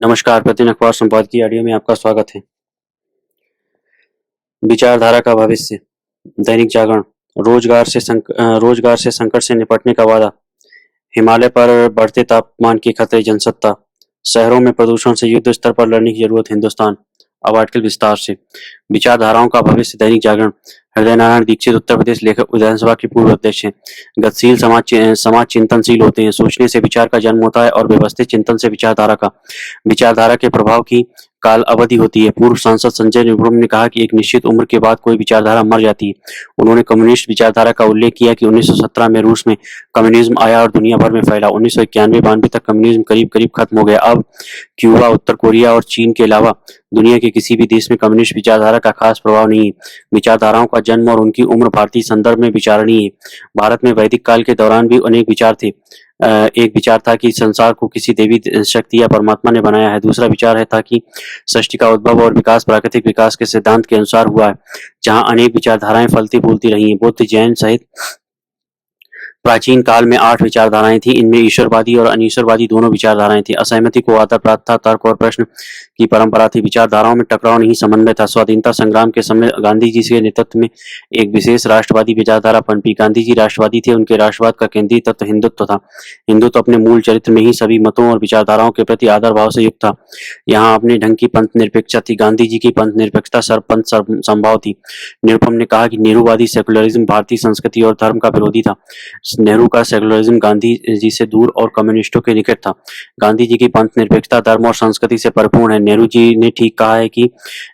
नमस्कार, प्रतिदिन अखबार संपादकीय ऑडियो में आपका स्वागत है। विचारधारा का भविष्य। दैनिक जागरण। रोजगार से संकट से निपटने का वादा। हिमालय पर बढ़ते तापमान के खतरे। जनसत्ता। शहरों में प्रदूषण से युद्ध स्तर पर लड़ने की जरूरत। हिंदुस्तान। अब आर्टिकल विस्तार से। विचारधाराओं का भविष्य। दैनिक जागरण। हृदय नारायण दीक्षित उत्तर प्रदेश लेखक, विधानसभा के पूर्व अध्यक्ष हैं। गतिशील समाज चिंतनशील होते हैं। सोचने से विचार का जन्म होता है और व्यवस्थित चिंतन से विचारधारा के प्रभाव की काल अवधि होती है। पूर्व सांसद संजय निरुपम ने कहा कि एक निश्चित उम्र के बाद कोई विचारधारा मर जाती है। उन्होंने कम्युनिस्ट विचारधारा का उल्लेख किया कि 1917 में रूस में कम्युनिज्म आया और दुनिया भर में फैला। 1991-92 तक कम्युनिज्म करीब करीब खत्म हो गया। अब क्यूबा, उत्तर कोरिया और चीन के अलावा दुनिया के किसी भी देश में कम्युनिस्ट विचारधारा का खास प्रभाव नहीं है। विचारधाराओं का जन्म और उनकी उम्र भारतीय संदर्भ में विचारणीय है। भारत में वैदिक काल के दौरान भी अनेक विचार थे। एक विचार था कि संसार को किसी देवी शक्ति या परमात्मा ने बनाया है। दूसरा विचार था कि सृष्टि का उद्भव और विकास प्राकृतिक विकास के सिद्धांत के अनुसार हुआ है। जहां अनेक विचारधाराएं फलती फूलती रही हैं। बुद्ध, जैन सहित प्राचीन काल में 8 विचारधाराएं थी। इनमें ईश्वरवादी और अनीश्वरवादी दोनों विचारधाराएं थी। असहमति को आदर प्राप्त था। तर्क और प्रश्न की परंपरा थी। विचारधाराओं में टकराव नहीं, समन्वय था। स्वाधीनता संग्राम के समय गांधी जी के नेतृत्व में एक विशेष राष्ट्रवादी विचारधारा पनपी। गांधी जी राष्ट्रवादी थे। उनके राष्ट्रवाद का केंद्रीय तत्व हिंदुत्व था। हिंदुत्व अपने मूल चरित्र में ही सभी मतों और विचारधाराओं के प्रति आदर भाव से युक्त था। यहाँ अपने ढंग की पंथ निरपेक्षता थी। गांधी जी की पंथ निरपेक्षता सरपंथ संभाव थी। निरुपम ने कहा कि नेहरूवादी सेकुलरिज्म भारतीय संस्कृति और धर्म का विरोधी था। नेहरू का सेकुलरिज्म गांधी जी से दूर और कम्युनिस्टों के निकट था। गांधी जी की पंथ निरपेक्षता धर्म और संस्कृति से परिपूर्ण है। नेहरू जी ने ठीक कहा है कि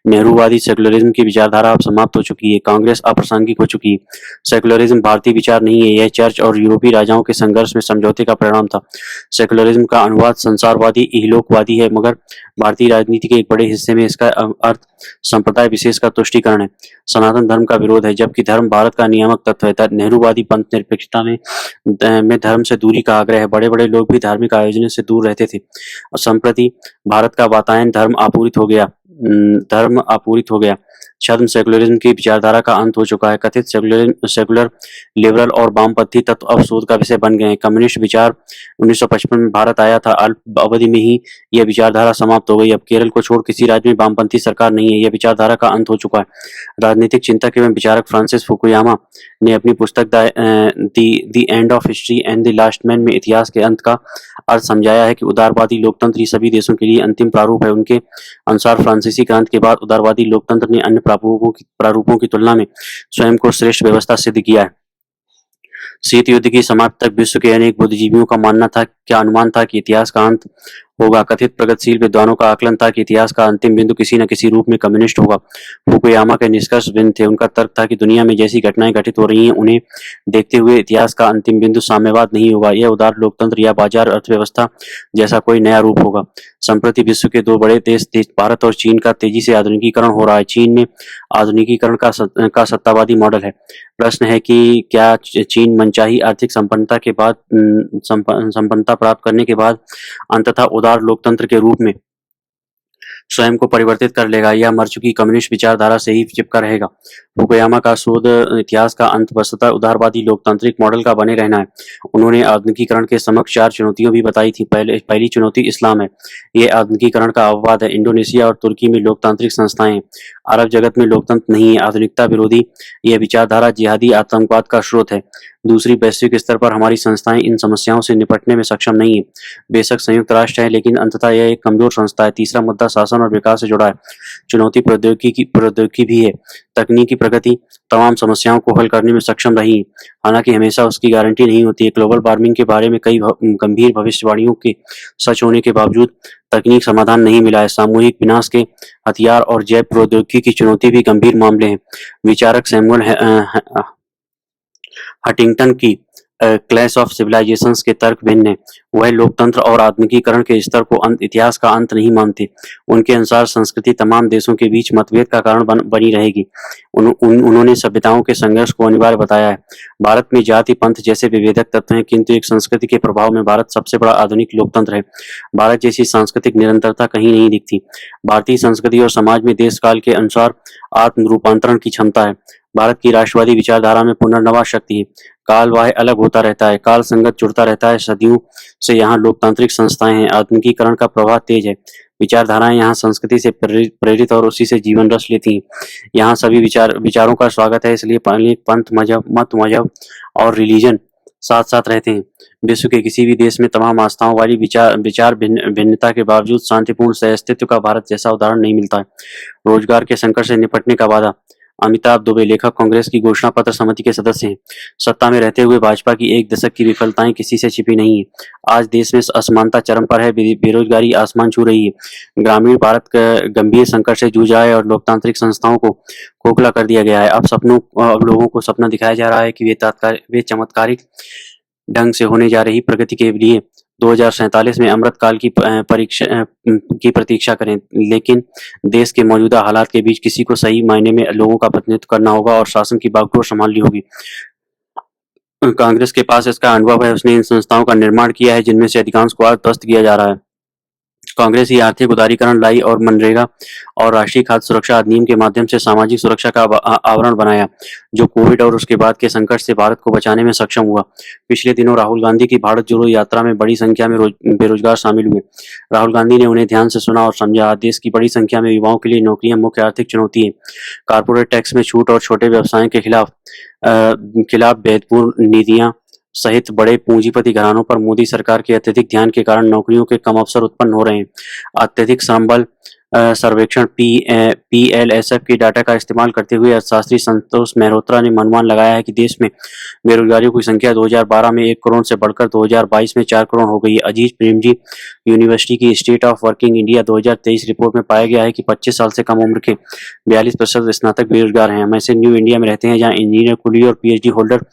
नेहरूवादी सेकुलरिज्म की विचारधारा अब समाप्त हो चुकी है। कांग्रेस अप्रासंगिक हो चुकी है। सेकुलरिज्म भारतीय विचार नहीं है। यह चर्च और यूरोपीय राजाओं के संघर्ष में समझौते का परिणाम था। सेकुलरिज्म का अनुवाद संसारवादी, इहलोकवादी है, मगर भारतीय राजनीति के एक बड़े हिस्से में इसका अर्थ संप्रदाय विशेष का तुष्टीकरण है। सनातन धर्म का विरोध है, जबकि धर्म भारत का नियामक तत्व है। नेहरूवादी पंथ निरपेक्षता में धर्म से दूरी का आग्रह है। बड़े बड़े लोग भी धार्मिक आयोजनों से दूर रहते थे। संप्रति भारत का वातायन धर्म आपूरित हो गया। छद्म सेकुलरिज्म की विचारधारा का अंत हो चुका है। कथित सेकुलर, लिबरल और वामपंथी तत्व अब शोध का विषय बन गए हैं। कम्युनिस्ट विचार 1955 में भारत आया था। अल्प अवधि में ही यह विचारधारा समाप्त हो गई। अब केरल को छोड़ किसी राज्य में वामपंथी सरकार नहीं है। यह विचारधारा का अंत हो चुका है। राजनीतिक चिंतक एवं विचारक फ्रांसिस फुकुयामा ने अपनी पुस्तक the end of history and the last man में इतिहास के अंत का अर्थ समझाया है कि उदारवादी लोकतंत्र ही सभी देशों के लिए अंतिम प्रारूप है। उनके अनुसार फ्रांसीसी क्रांति के बाद उदारवादी लोकतंत्र ने अन्य प्रारूपों की तुलना में स्वयं को श्रेष्ठ व्यवस्था सिद्ध किया है। शीत युद्ध की समाप्ति तक विश्व के अनेक बुद्धिजीवियों का अनुमान था कि इतिहास का अंत होगा। कथित प्रगतिशील विद्वानों का आकलन था कि इतिहास का अंतिम बिंदु किसी न किसी रूप में कम्युनिस्ट होगा। फुकुयामा के निष्कर्ष भिन्न थे। उनका तर्क था कि दुनिया में जैसी घटनाएं घटित हो रही हैं, उन्हें देखते हुए इतिहास का अंतिम बिंदु साम्यवाद नहीं होगा। यह उदार लोकतंत्र या बाजार अर्थव्यवस्था जैसा कोई नया रूप होगा। संप्रति विश्व के 2 बड़े देश भारत और चीन का तेजी से आधुनिकीकरण हो रहा है। चीन में आधुनिकीकरण का सत्तावादी मॉडल है। प्रश्न है कि क्या चीन मनचाही आर्थिक संपन्नता प्राप्त करने के बाद अंततः उदार लोकतंत्र के रूप में स्वयं को परिवर्तित कर लेगा, या मर चुकी कम्युनिस्ट विचारधारा से ही चिपका रहेगा। फुकुयामा का शोध इतिहास का अंत वस्तुतः उदारवादी लोकतांत्रिक मॉडल का बने रहना है। उन्होंने आधुनिकीकरण के समक्ष 4 चुनौतियां भी बताई थी। पहली चुनौती इस्लाम है। ये आधुनिकीकरण का अपवाद है। इंडोनेशिया और तुर्की में लोकतांत्रिक संस्थाएं हैं। अरब जगत में लोकतंत्र नहीं है। आधुनिकता विरोधी यह विचारधारा जिहादी आतंकवाद का स्रोत है। दूसरी, वैश्विक स्तर पर हमारी संस्थाएं इन समस्याओं से निपटने में सक्षम नहीं है। बेशक संयुक्त राष्ट्र है, लेकिन अंततः यह एक कमजोर संस्था है। तीसरा मुद्दा शासन और विकास से जुड़ा है। चुनौती प्रौद्योगिकी भी है। तकनीकी प्रगति तमाम समस्याओं को हल करने में सक्षम रही है, हालांकि हमेशा उसकी गारंटी नहीं होती है। ग्लोबल वार्मिंग के बारे में कई गंभीर भविष्यवाणियों के सच होने के बावजूद तकनीक समाधान नहीं मिला है। सामूहिक विनाश के हथियार और जैव प्रौद्योगिकी की चुनौती भी गंभीर मामले हैं। विचारक सैमुअल हंटिंगटन की क्लैश ऑफ सिविलाइजेशंस के तर्क भिन्न है। वह लोकतंत्र और आधुनिकीकरण के स्तर को इतिहास का अंत नहीं मानते। उनके अनुसार संस्कृति तमाम देशों के बीच मतभेद का कारण बनी रहेगी। उन्होंने सभ्यताओं के संघर्ष को अनिवार्य बताया है। भारत में जाति पंथ जैसे विभेदक तत्व हैं, किंतु एक संस्कृति के प्रभाव में भारत सबसे बड़ा आधुनिक लोकतंत्र है। भारत जैसी सांस्कृतिक निरंतरता कहीं नहीं दिखती। भारतीय संस्कृति और समाज में देश काल के अनुसार आत्म रूपांतरण की क्षमता है। भारत की राष्ट्रवादी विचारधारा में पुनर्नवा शक्ति है। काल वाह अलग होता रहता है, काल संगत जुड़ता रहता है, से यहाँ लोकतांत्रिक संस्थाएं हैं। आधुनिकीकरण का प्रवाह तेज है। विचारधाराएं यहाँ संस्कृति से प्रेरित और उसी से जीवन रस लेती हैं। यहाँ सभी विचारों का स्वागत है, इसलिए पंथ, मजहब, मत, मजहब और रिलीजन साथ साथ रहते हैं। विश्व के किसी भी देश में तमाम आस्थाओं वाली विचार भिन्नता के बावजूद शांतिपूर्ण सहअस्तित्व का भारत जैसा उदाहरण नहीं मिलता है। रोजगार के संकट से निपटने का वादा। अमिताभ दुबे, लेखक, कांग्रेस की घोषणा पत्र समिति के सदस्य हैं। सत्ता में रहते हुए भाजपा की एक दशक की विफलताएं किसी से छिपी नहीं है। आज देश में असमानता चरम पर है, बेरोजगारी आसमान छू रही है। ग्रामीण भारत गंभीर संकट से जूझ रहा है और लोकतांत्रिक संस्थाओं को खोखला कर दिया गया है। अब लोगों को सपना दिखाया जा रहा है कि वे चमत्कारिक ढंग से होने जा रही प्रगति के लिए 2047 में अमृत काल की प्रतीक्षा करें, लेकिन देश के मौजूदा हालात के बीच किसी को सही मायने में लोगों का प्रतिनिधित्व करना होगा और शासन की बागडोर संभालनी होगी। कांग्रेस के पास इसका अनुभव है। उसने इन संस्थाओं का निर्माण किया है जिनमें से अधिकांश को आज ध्वस्त किया जा रहा है। कांग्रेस ही आर्थिक उदारीकरण लाई और मनरेगा और राष्ट्रीय खाद्य सुरक्षा अधिनियम के माध्यम से सामाजिक सुरक्षा का आवरण बनाया, जो कोविड और उसके बाद के संकट से भारत को बचाने में सक्षम हुआ। पिछले दिनों राहुल गांधी की भारत जोड़ो यात्रा में बड़ी संख्या में बेरोजगार शामिल हुए। राहुल गांधी ने उन्हें ध्यान से सुना और समझा। देश की बड़ी संख्या में युवाओं के लिए नौकरियां मुख्य आर्थिक चुनौती है। कारपोरेट टैक्स में छूट और छोटे व्यवसायों के खिलाफ भेदपूर्ण नीतियां सहित बड़े पूंजीपति घरानों पर मोदी सरकार के अत्यधिक ध्यान के कारण नौकरियों के कम अवसर उत्पन्न हो रहे हैं। अत्यधिक श्रम बल सर्वेक्षण PLSF के डाटा का इस्तेमाल करते हुए अर्थशास्त्री संतोष मेहरोत्रा ने अनुमान लगाया है कि देश में बेरोजगारियों की संख्या 2012 में 1 करोड़ से बढ़कर 2022 में 4 करोड़ हो गई है। अजीज प्रेमजी यूनिवर्सिटी की state of working India 2023 report में पाया गया है कि 25 साल से कम उम्र के 42% स्नातक बेरोजगार हैं। हम ऐसे न्यू इंडिया में रहते हैं जहां इंजीनियर, कुली और PhD होल्डर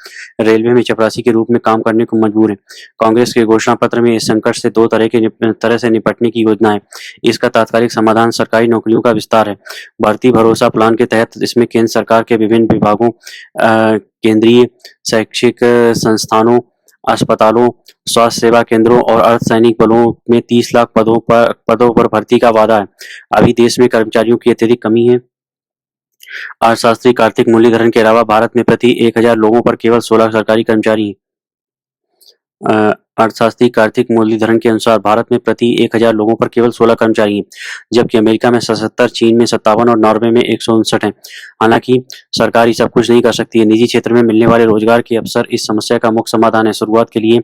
रेलवे में चपरासी के रूप में काम करने को मजबूर है। कांग्रेस के घोषणा पत्र में इस संकट से दो तरह से निपटने की योजना है। इसका तात्कालिक समाधान सरकारी नौकरियों का विस्तार है। भर्ती भरोसा प्लान के तहत इसमें केंद्र सरकार के विभिन्न विभागों, केंद्रीय शैक्षिक संस्थानों, अस्पतालों, स्वास्थ्य सेवा केंद्रों और अर्धसैनिक बलों में 30 लाख पदों पर भर्ती का वादा है। अभी देश में कर्मचारियों की अत्यधिक कमी है। अर्थशास्त्री कार्तिक मुरलीधरन के अलावा भारत में प्रति 1000 लोगों पर केवल 16 सरकारी कर्मचारी हैं। अर्थशास्त्री कार्तिक मुरलीधरन के अनुसार भारत में प्रति 1000 लोगों पर केवल 16 कर्मचारी हैं, जबकि अमेरिका में 77, चीन में 57 और नॉर्वे में 159 हैं। हालांकि सरकार ही सब कुछ नहीं कर सकती है। निजी क्षेत्र में मिलने वाले रोजगार के अवसर इस समस्या का मुख्य समाधान है। शुरुआत के लिए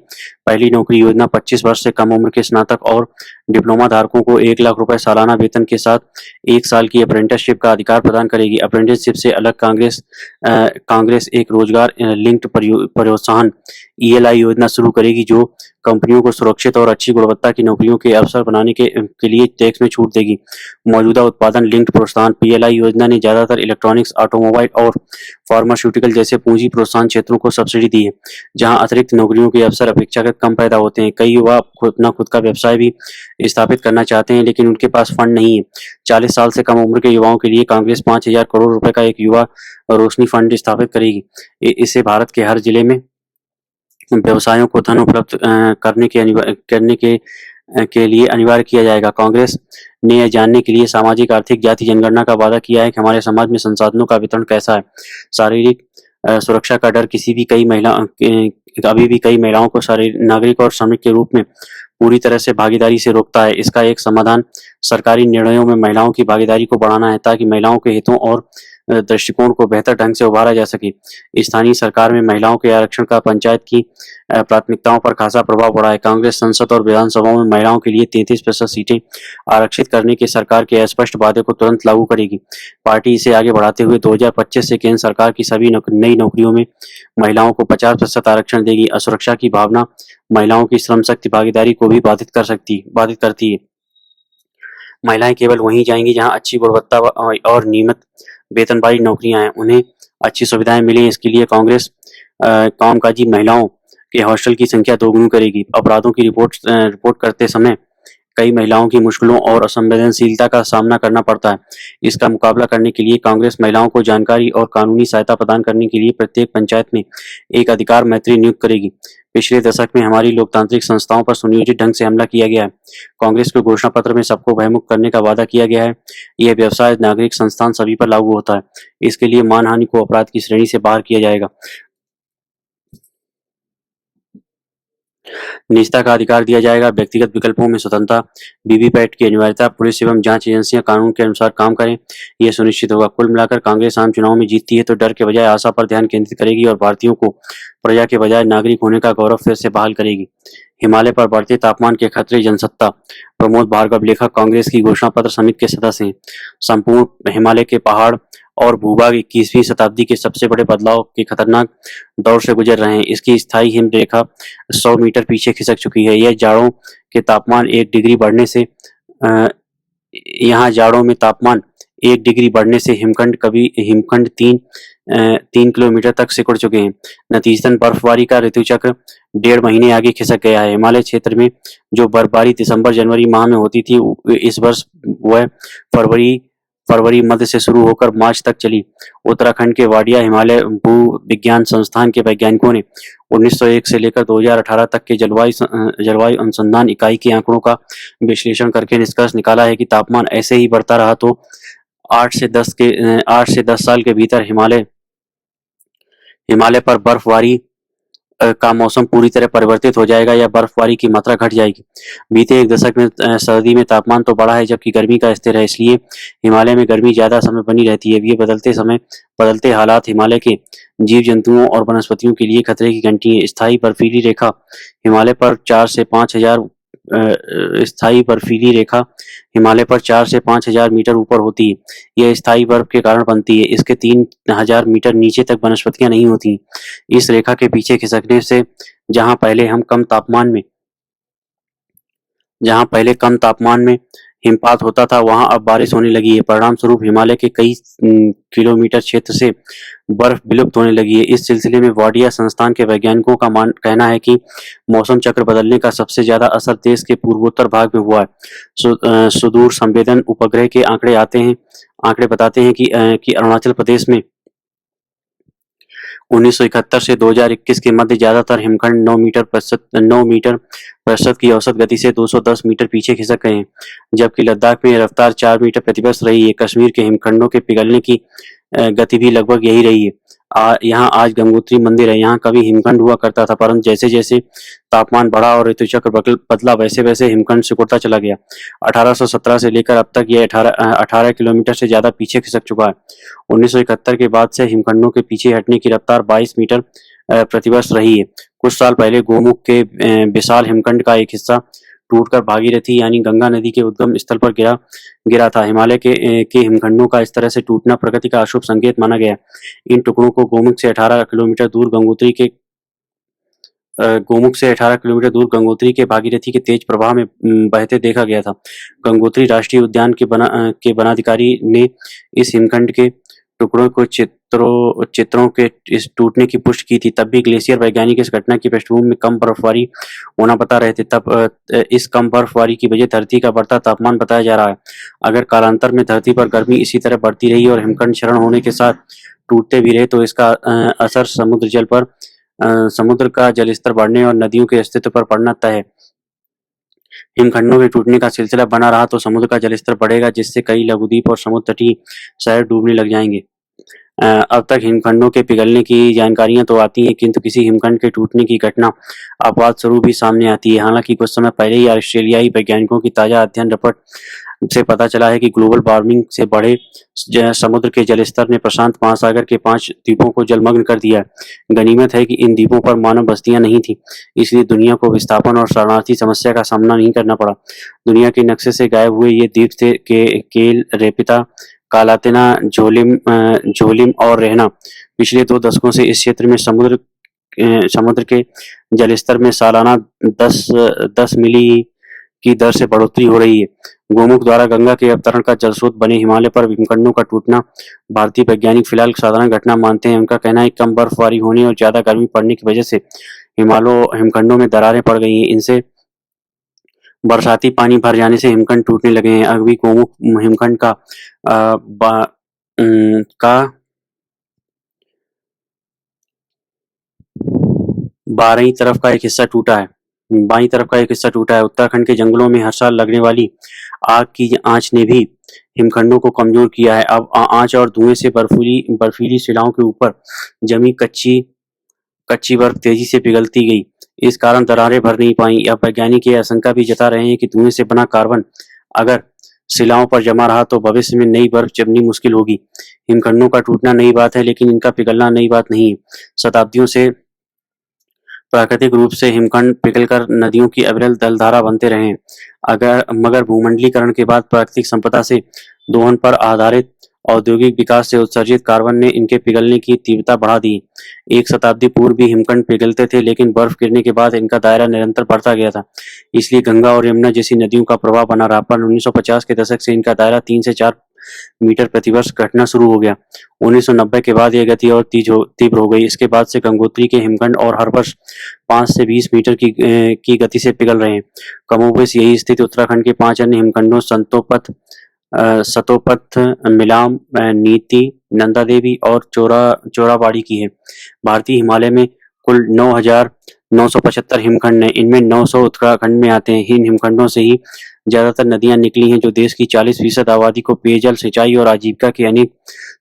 पहली नौकरी योजना 25 वर्ष से कम उम्र के स्नातक और डिप्लोमा धारकों को 1 लाख रुपए सालाना वेतन के साथ 1 साल की अप्रेंटिसशिप का अधिकार प्रदान करेगी। अप्रेंटिसशिप से अलग कांग्रेस एक रोजगार लिंक्ड प्रोत्साहन ELI योजना शुरू करेगी, जो कंपनियों को सुरक्षित और अच्छी गुणवत्ता की नौकरियों के अवसर बनाने के लिए टैक्स में छूट देगी। मौजूदा उत्पादन लिंक्ड प्रोत्साहन PLI योजना ने ज्यादातर इलेक्ट्रॉनिक्स, ऑटोमोबाइल और फार्मास्यूटिकल जैसे पूंजी प्रोत्साहन क्षेत्रों को सब्सिडी दी है, जहां अतिरिक्त नौकरियों के अवसर अपेक्षाकृत कम पैदा होते हैं। कई युवा अपना खुद का व्यवसाय भी स्थापित करना चाहते हैं, लेकिन उनके पास फंड नहीं है। 40 साल से कम उम्र के युवाओं के लिए कांग्रेस 5000 करोड़ रुपए का एक युवा रोशनी फंड स्थापित करेगी। इससे भारत के हर जिले में व्यवसायों को धन उपलब्ध करने के लिए अनिवार्य किया जाएगा। कांग्रेस ने यह जानने के लिए सामाजिक, आर्थिक, जाति जनगणना का वादा किया है कि हमारे समाज में संसाधनों का वितरण कैसा है। शारीरिक सुरक्षा का डर अभी भी कई महिलाओं को नागरिक और श्रमिक के रूप में पूरी तरह से भागीदारी से रोकता है। इसका एक समाधान सरकारी निर्णयों में महिलाओं की भागीदारी को बढ़ाना है, ताकि महिलाओं के हितों और दृष्टिकोण को बेहतर ढंग से उभारा जा सके। स्थानीय सरकार में महिलाओं के आरक्षण का पंचायत की प्राथमिकताओं पर खासा प्रभाव पड़ा है। कांग्रेस संसद और विधानसभाओं में महिलाओं के लिए 33% सीटें आरक्षित करने के सरकार के अस्पष्ट वादे को तुरंत लागू करेगी। पार्टी इसे आगे बढ़ाते हुए 2025 से केंद्र सरकार की सभी नई नौकरियों में महिलाओं को 50% आरक्षण देगी। असुरक्षा की भावना महिलाओं की श्रम शक्ति भागीदारी को भी बाधित करती है। महिलाएं केवल वहीं जाएंगी जहां अच्छी गुणवत्ता और नियमित वेतन वाली नौकरियां हैं, उन्हें अच्छी सुविधाएं मिलें। इसके लिए कांग्रेस कामकाजी महिलाओं के हॉस्टल की संख्या दोगुनी करेगी। अपराधों की रिपोर्ट करते समय कई महिलाओं की मुश्किलों और असंवेदनशीलता का सामना करना पड़ता है। इसका मुकाबला करने के लिए कांग्रेस महिलाओं को जानकारी और कानूनी सहायता प्रदान करने के लिए प्रत्येक पंचायत में एक अधिकार मैत्री नियुक्त करेगी। पिछले दशक में हमारी लोकतांत्रिक संस्थाओं पर सुनियोजित ढंग से हमला किया गया है। कांग्रेस के घोषणा पत्र में सबको भयमुक्त करने का वादा किया गया है। यह व्यवसाय, नागरिक, संस्थान सभी पर लागू होता है। इसके लिए मानहानि को अपराध की श्रेणी से बाहर किया जाएगा। निजता का अधिकार दिया जाएगा, व्यक्तिगत विकल्पों में स्वतंत्रता, वीवीपैट की अनिवार्यता, पुलिस एवं जांच एजेंसियां कानून के अनुसार काम करें, यह सुनिश्चित होगा। कुल मिलाकर कांग्रेस आम चुनाव में जीतती है तो डर के बजाय आशा पर ध्यान केंद्रित करेगी और भारतीयों को प्रजा के बजाय नागरिक होने का गौरव फिर से बहाल करेगी। हिमालय पर बढ़ते तापमान के खतरे, जनसत्ता। प्रमोद भार्गव लेखक, कांग्रेस की घोषणा पत्र समिति के सदस्य हैं। संपूर्ण हिमालय के पहाड़ और भूभाग 21वीं शताब्दी के सबसे बड़े बदलाव के खतरनाक दौर से गुजर रहे हैं। इसकी स्थायी हिम रेखा 100 मीटर पीछे खिसक चुकी है। यह जाड़ों के तापमान 1 डिग्री बढ़ने से यहाँ जाड़ों में तापमान 1 डिग्री बढ़ने से हिमखंड 3 किलोमीटर तक सिकुड़ चुके हैं। नतीजतन बर्फबारी का ऋतुचक्र 1.5 महीने आगे खिसक गया है। हिमालय क्षेत्र में जो बर्फबारी दिसंबर जनवरी माह में होती थी, इस वर्ष वह फरवरी मध्य से शुरू होकर मार्च तक चली। उत्तराखंड के वाडिया हिमालय भू विज्ञान संस्थान के वैज्ञानिकों ने 1901 से लेकर 2018 तक के जलवायु अनुसंधान इकाई के आंकड़ों का विश्लेषण करके निष्कर्ष निकाला है कि तापमान ऐसे ही बढ़ता रहा तो 8 से 10 साल के भीतर हिमालय पर बर्फबारी का मौसम पूरी तरह परिवर्तित हो जाएगा या बर्फबारी की मात्रा घट जाएगी। बीते एक दशक में सर्दी में तापमान तो बढ़ा है जबकि गर्मी का स्तर है, इसलिए हिमालय में गर्मी ज्यादा समय बनी रहती है। ये बदलते हालात हिमालय के जीव जंतुओं और वनस्पतियों के लिए खतरे की घंटी है। हिमालय पर 4 से 5,000 स्थायी बर्फीली रेखा हिमालय पर 4 से 5,000 मीटर ऊपर होती है। यह स्थायी बर्फ के कारण बनती है। इसके 3,000 मीटर नीचे तक वनस्पतियां नहीं होती। इस रेखा के पीछे खिसकने से जहां पहले कम तापमान में हिमपात होता था, वहां अब बारिश होने लगी है। परिणाम स्वरूप हिमालय के कई किलोमीटर क्षेत्र से बर्फ विलुप्त होने लगी है। इस सिलसिले में वाडिया संस्थान के वैज्ञानिकों का कहना है कि मौसम चक्र बदलने का सबसे ज्यादा असर देश के पूर्वोत्तर भाग में हुआ है। सुदूर संवेदन उपग्रह के आंकड़े बताते हैं कि अरुणाचल प्रदेश में 1971 से 2021 के मध्य ज्यादातर हिमखंड 9 मीटर प्रतिशत की औसत गति से 210 मीटर पीछे खिसक गए हैं, जबकि लद्दाख में रफ्तार 4 मीटर प्रति वर्ष रही है। कश्मीर के हिमखंडों के पिघलने की गति भी लगभग यही रही है। यहाँ आज गंगोत्री मंदिर है। यहाँ कभी हिमखंड हुआ करता था, परंतु जैसे जैसे तापमान बढ़ा और ऋतुचक्र बदला, वैसे वैसे हिमखंड सिकुड़ता चला गया। 1817 से लेकर अब तक यह 18 किलोमीटर से ज्यादा पीछे खिसक चुका है। 1971 के बाद से हिमखंडों के पीछे हटने की रफ्तार 22 मीटर प्रतिवर्ष रही है। कुछ साल पहले गोमुख के विशाल हिमखंड का एक हिस्सा टूटकर भागीरथी यानी गंगा नदी के उद्गम स्थल पर गिरा था। हिमालय के हिमखंडों का इस तरह से टूटना प्रकृति का अशुभ संकेत माना गया। इन टुकड़ों को गोमुख से 18 किलोमीटर दूर गंगोत्री के भागीरथी के तेज प्रवाह में बहते देखा गया था। गंगोत्री राष्ट्रीय उद्यान के वनाधिकारी ने इस हिमखंड के टुकड़ों को चित्रों के इस टूटने की पुष्टि की थी। तब भी ग्लेशियर वैज्ञानिक इस घटना की पृष्ठभूमि में कम बर्फबारी होना बता रहे थे। तब इस कम बर्फबारी की वजह धरती का बढ़ता तापमान बताया जा रहा है। अगर कालांतर में धरती पर गर्मी इसी तरह बढ़ती रही और हिमखंड क्षरण होने के साथ टूटते भी रहे तो इसका असर समुद्र का जलस्तर बढ़ने और नदियों के अस्तित्व पर पड़ना तय है। हिमखंडों के टूटने का सिलसिला बना रहा तो समुद्र का जलस्तर बढ़ेगा, जिससे कई लघुद्वीप और समुद्र तटीय शहर डूबने लग जाएंगे। अब तक हिमखंडों के पिघलने की जानकारियां तो आती हैं, किंतु किसी हिमखंड के टूटने की घटना अपवाद स्वरूप ही सामने आती है। हालांकि कुछ समय पहले ही ऑस्ट्रेलियाई वैज्ञानिकों की ताजा अध्ययन रिपोर्ट से पता चला है कि ग्लोबल वार्मिंग से बढ़े समुद्र के जलस्तर ने प्रशांत महासागर के 5 द्वीपों को जलमग्न कर दिया है। गनीमत है कि इन द्वीपों पर मानव बस्तियां नहीं थी, इसलिए दुनिया को विस्थापन और शरणार्थी समस्या का सामना नहीं करना पड़ा। दुनिया के नक्शे से गायब हुए ये द्वीप थे केल, रेपिता, कालातेना, झोलिम और रहना। पिछले 2 दशकों से इस क्षेत्र में समुद्र के जलस्तर में सालाना 10 मिली की दर से बढ़ोतरी हो रही है। गोमुख द्वारा गंगा के अवतरण का जलस्रोत बने हिमालय पर हिमखंडों का टूटना भारतीय वैज्ञानिक फिलहाल साधारण घटना मानते हैं। उनका कहना है कम बर्फबारी होने और ज्यादा गर्मी पड़ने की वजह से हिमखंडों में दरारें पड़ गई हैं। इनसे बरसाती पानी भर जाने से हिमखंड टूटने लगे हैं। अभी गोमुख हिमखंड का 12वीं तरफ का एक हिस्सा टूटा है। उत्तराखंड के जंगलों में हर साल लगने वाली आग की आंच ने भी हिमखंडों को कमजोर किया है। अब आंच और धुएं से बर्फीली शिलाओं के ऊपर जमी कच्ची बर्फ तेजी से पिघलती गई। इस कारण दरारें भर नहीं पाई। अब वैज्ञानिक ये आशंका भी जता रहे हैं कि धुएं से बना कार्बन अगर शिलाओं पर जमा रहा तो भविष्य में नई बर्फ जमनी मुश्किल होगी। हिमखंडों का टूटना नई बात है, लेकिन इनका पिघलना नई बात नहीं है। शताब्दियों से प्राकृतिक रूप से हिमखंड पिघलकर नदियों की अविरल जलधारा बनते रहे हैं। मगर भूमंडलीकरण के बाद प्राकृतिक संपदा से दोहन पर आधारित औद्योगिक विकास से उत्सर्जित कार्बन ने इनके पिघलने की तीव्रता बढ़ा दी। एक शताब्दी पूर्व भी हिमखंड पिघलते थे, लेकिन बर्फ गिरने के बाद इनका दायरा निरंतर बढ़ता गया था। इसलिए गंगा और यमुना जैसी नदियों का प्रवाह बना रहा, पर 1950 के दशक से इनका दायरा 3 से 4 मीटर प्रतिवर्ष घटना शुरू हो गया। 1990 के बाद यह गति और तीव्र हो गई। इसके बाद से गंगोत्री के हिमखंड और हर वर्ष 5 से 20 मीटर की गति से पिघल रहे हैं। कमोबेश यही स्थिति उत्तराखंड के 5 अन्य हिमखंडों सतोपथ, मिलाम, नीति, नंदा देवी और चोराबाड़ी की है। भारतीय हिमालय में कुल 9,975 हिमखंड हैं। इनमें 900 उत्तराखंड में आते हैं। इन हिमखंडों से ही ज्यादातर नदियां निकली हैं, जो देश की 40% आबादी को पेयजल, सिंचाई और आजीविका के अनेक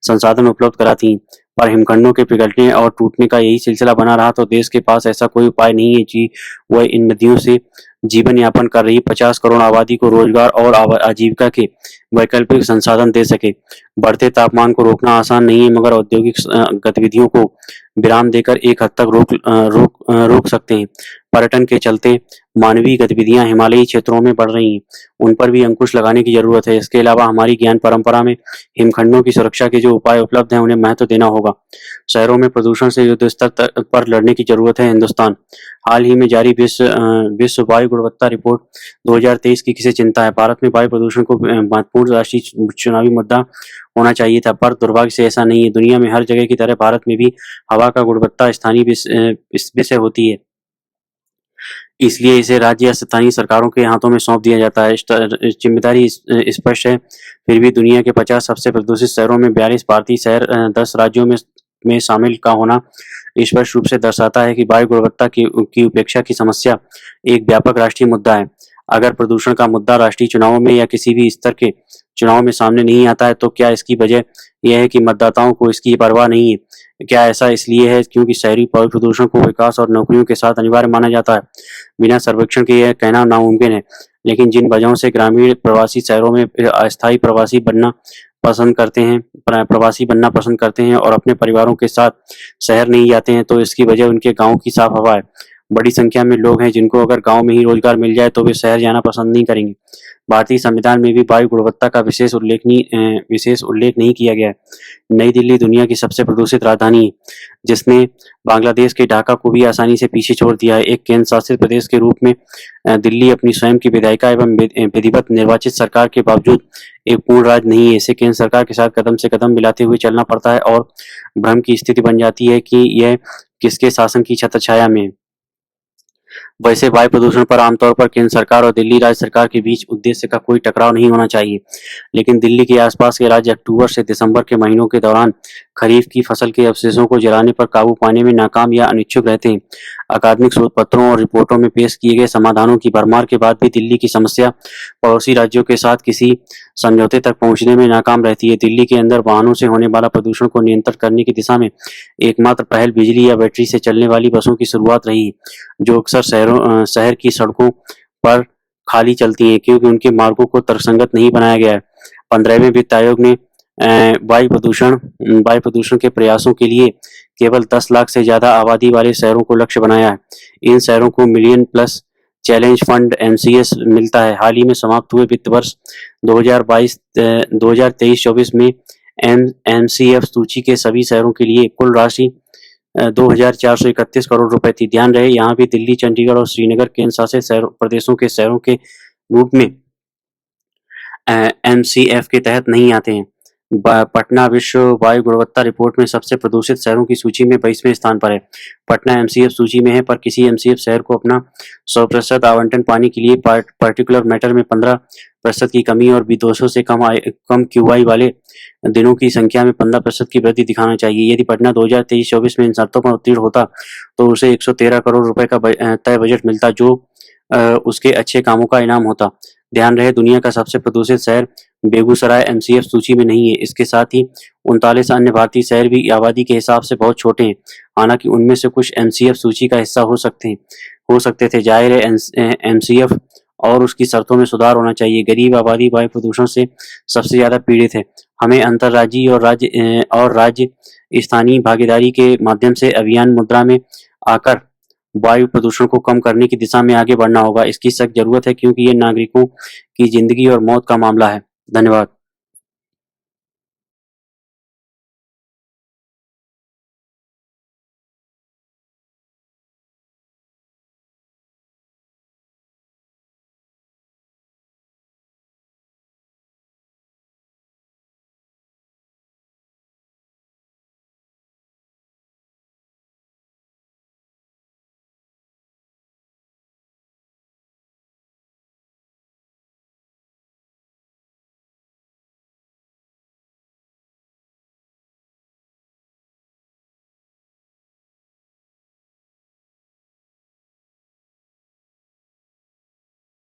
संसाधन उपलब्ध कराती हैं। पर हिमखंडों के पिघलने और टूटने का यही सिलसिला बना रहा तो देश के पास ऐसा कोई उपाय नहीं है कि वह इन नदियों से जीवन यापन कर रही 50 करोड़ आबादी को रोजगार और आजीविका के वैकल्पिक संसाधन दे सके। बढ़ते तापमान को रोकना आसान नहीं है, मगर औद्योगिक गतिविधियों को विराम देकर एक हद तक रोक सकते हैं। पर्यटन के चलते मानवीय गतिविधियां हिमालयी क्षेत्रों में बढ़ रही हैं, उन पर भी अंकुश लगाने की जरूरत है। इसके अलावा हमारी ज्ञान परंपरा में हिमखंडों की सुरक्षा के जो उपाय उपलब्ध हैं, उन्हें महत्व देना होगा। शहरों में प्रदूषण से युद्ध स्तर पर लड़ने की जरूरत है। हिंदुस्तान हाल ही में जारी विश्व वायु गुणवत्ता रिपोर्ट 2023 की किसे चिंता है। भारत में वायु प्रदूषण को महत्वपूर्ण राष्ट्रीय चुनावी मुद्दा होना चाहिए था, पर दुर्भाग्य से ऐसा नहीं है। दुनिया में हर जगह की तरह भारत में भी हवा का गुणवत्ता स्थानीय विषय होती है, इसलिए इसे राज्य या स्थानीय सरकारों के हाथों में सौंप दिया जाता है। जिम्मेदारी स्पष्ट है। फिर भी दुनिया के 50 सबसे प्रदूषित शहरों में 42 भारतीय शहर 10 राज्यों में शामिल का होना स्पष्ट रूप से दर्शाता है कि वायु गुणवत्ता की उपेक्षा की समस्या एक व्यापक राष्ट्रीय मुद्दा है। अगर प्रदूषण का मुद्दा राष्ट्रीय चुनावों में या किसी भी स्तर के चुनाव में सामने नहीं आता है, तो क्या इसकी वजह यह है कि मतदाताओं को इसकी परवाह नहीं है? क्या ऐसा इसलिए है क्योंकि शहरी वायु प्रदूषण को विकास और नौकरियों के साथ अनिवार्य माना जाता है? बिना सर्वेक्षण के यह कहना नामुमकिन है, लेकिन जिन वजहों से ग्रामीण प्रवासी शहरों में अस्थायी प्रवासी बनना पसंद करते हैं और अपने परिवारों के साथ शहर नहीं जाते हैं, तो इसकी वजह उनके गाँव की साफ हवा है। बड़ी संख्या में लोग हैं जिनको अगर गांव में ही रोजगार मिल जाए तो वे शहर जाना पसंद नहीं करेंगे। भारतीय संविधान में भी वायु गुणवत्ता का विशेष उल्लेख नहीं किया गया है। नई दिल्ली दुनिया की सबसे प्रदूषित राजधानी है, जिसने बांग्लादेश के ढाका को भी आसानी से पीछे छोड़ दिया है। एक केंद्र शासित प्रदेश के रूप में दिल्ली अपनी स्वयं की विधायिका एवं विधिवत निर्वाचित सरकार के बावजूद एक पूर्ण राज्य नहीं है। इसे केंद्र सरकार के साथ कदम से कदम मिलाते हुए चलना पड़ता है और भ्रम की स्थिति बन जाती है कि यह किसके शासन की छत्रछाया में है। वैसे वायु प्रदूषण पर आमतौर पर केंद्र सरकार और दिल्ली राज्य सरकार के बीच उद्देश्य का कोई टकराव नहीं होना चाहिए, लेकिन दिल्ली के आसपास के राज्य अक्टूबर से दिसंबर के महीनों के दौरान खरीफ की फसल के अवशेषों को जलाने पर काबू पाने में नाकाम या अनिच्छुक रहते हैं। अकादमिक शोध पत्रों और रिपोर्टों में पेश किए गए समाधानों की भरमार के बाद भी दिल्ली की समस्या पड़ोसी राज्यों के साथ किसी समझौते तक पहुंचने में नाकाम रहती है। दिल्ली के अंदर वाहनों से होने वाला प्रदूषण को नियंत्रित करने की दिशा में एकमात्र पहल बिजली या बैटरी से चलने वाली बसों की शुरुआत रही है, जो अक्सर शहर की सड़कों पर खाली चलती हैं क्योंकि उनके मार्गों को तर्कसंगत नहीं बनाया गया है। 15वें वित्त आयोग ने वायु प्रदूषण के प्रयासों के लिए केवल 10 लाख से ज्यादा आबादी वाले शहरों को लक्ष्य बनाया है। इन शहरों को million plus challenge fund MCS मिलता है। हाल ही में समाप्त हुए वित्त वर्ष 2023-24 में MCF सूची के सभी शहरों के लिए कुल राशि 2,431 करोड़ रुपए थी। ध्यान रहे, यहाँ भी दिल्ली, चंडीगढ़ और श्रीनगर केंद्र शासित प्रदेशों के शहरों के रूप में MCF के तहत नहीं आते हैं। पटना विश्व वायु गुणवत्ता रिपोर्ट में सबसे प्रदूषित शहरों की सूची में 22वें स्थान पर है। पटना MCF सूची में है, पर किसी MCF शहर को अपना 100% आवंटन पाने के लिए पार्टिकुलर मैटर में 15% की कमी और 200 से कम QI वाले दिनों की संख्या में 15% की वृद्धि दिखाना चाहिए। यदि पटना 2023-24 में इन शर्तों पर उत्तीर्ण होता तो उसे 113 करोड़ रुपए का तय बजट मिलता, जो उसके अच्छे कामों का इनाम होता। ध्यान रहे, दुनिया का सबसे प्रदूषित शहर बेगूसराय एमसीएफ सूची में नहीं है। इसके साथ ही 39 अन्य भारतीय शहर भी आबादी के हिसाब से बहुत छोटे हैं। हालांकि उनमें से कुछ एमसीएफ सूची का हिस्सा हो सकते थे। जाहिर है एमसीएफ और उसकी शर्तों में सुधार होना चाहिए। गरीब आबादी वायु प्रदूषण से सबसे ज्यादा पीड़ित है। हमें अंतर्राज्यीय और राज्य स्थानीय भागीदारी के माध्यम से अभियान मुद्रा में आकर वायु प्रदूषण को कम करने की दिशा में आगे बढ़ना होगा। इसकी सख्त जरूरत है क्योंकि ये नागरिकों की जिंदगी और मौत का मामला है। धन्यवाद।